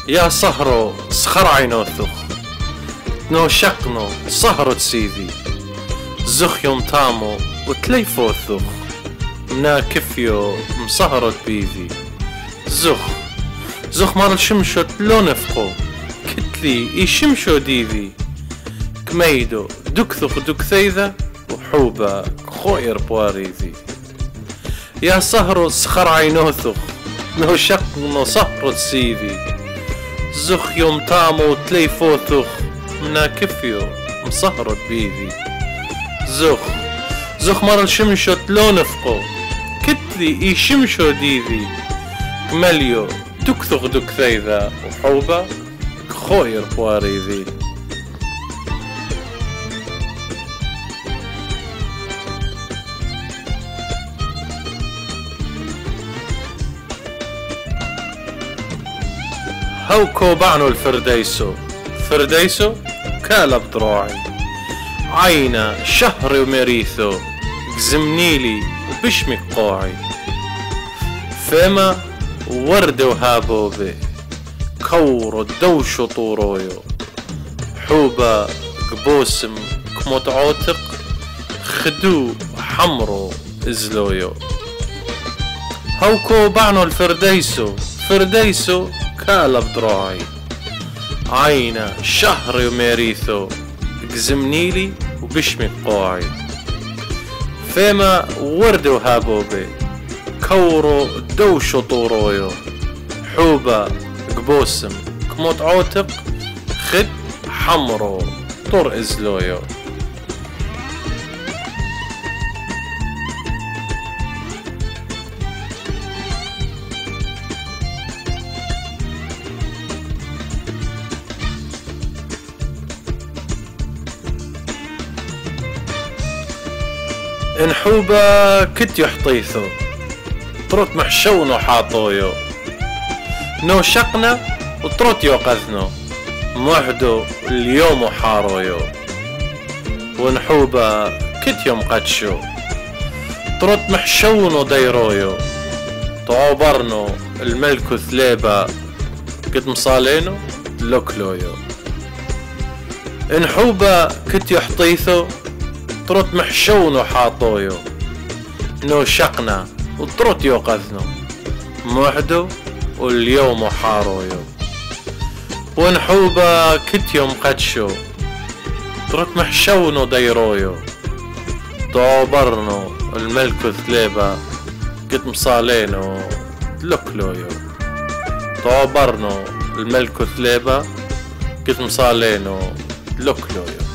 يا صهرو صخر عينوثخ نو شقنو صهرو تسيذي زخ يوم تامو وتليفوثخ منا كفيو مصهرو بيذي زخ مار الشمشو تلو نفقو كتلي يشمشو ديذي كميدو دكثخ دكثيذا وحوبا خوير بواريذي يا صهرو صخر عينوثخ نو شقنو صهرو تسيذي زخ يوم تامو تليفوثخ منا كفيو مصهرت بيذي زخ مر الشمشو تلو نفقو كتلي يشمشو ديذي كمليو دكثغ دكثيذا وحوبا كخوير بواريذي هوكو بعنو الفرديسو فرديسو كالب ضروعي عينا شهر ومريثو قزمنيلي وبشمك قوعي فما ورد وهابوبي كورو دوشو طورويو حوبا قبوسم كموت عوتق خدو حمرو ازلويو هوكو بعنو الفرديسو فرديسو كالب ضروعي عينا شهر ومريثو قزمنيلي وبشمك قوعي فيما ورد وهابوبي كورو دوشو طورويو حوبا قبوسم كموت عوتق خد حمرو طور ازلويو إن حوبا كت يحطيثو طروت محشونو حاطويو نو شقنا وطروت يوقذنو موحدو اليوم حارويو ونحوبا كت يوم قدشو طروت محشونو ديرويو تعبرنو الملكو ثليبا قد مصالينو لوكلويو إن حوبا كت يحطيثو طروت محشون وحاطويو نو شقنا وطروت يوقذنو موحدو واليوم حارويو ونحوبا كت يوم قدشو طروت محشون وديرويو تعبرنو الملكو ثليبا قد مصالينو لوكلويو تعبرنو الملكو ثليبا قد مصالينو لوكلويو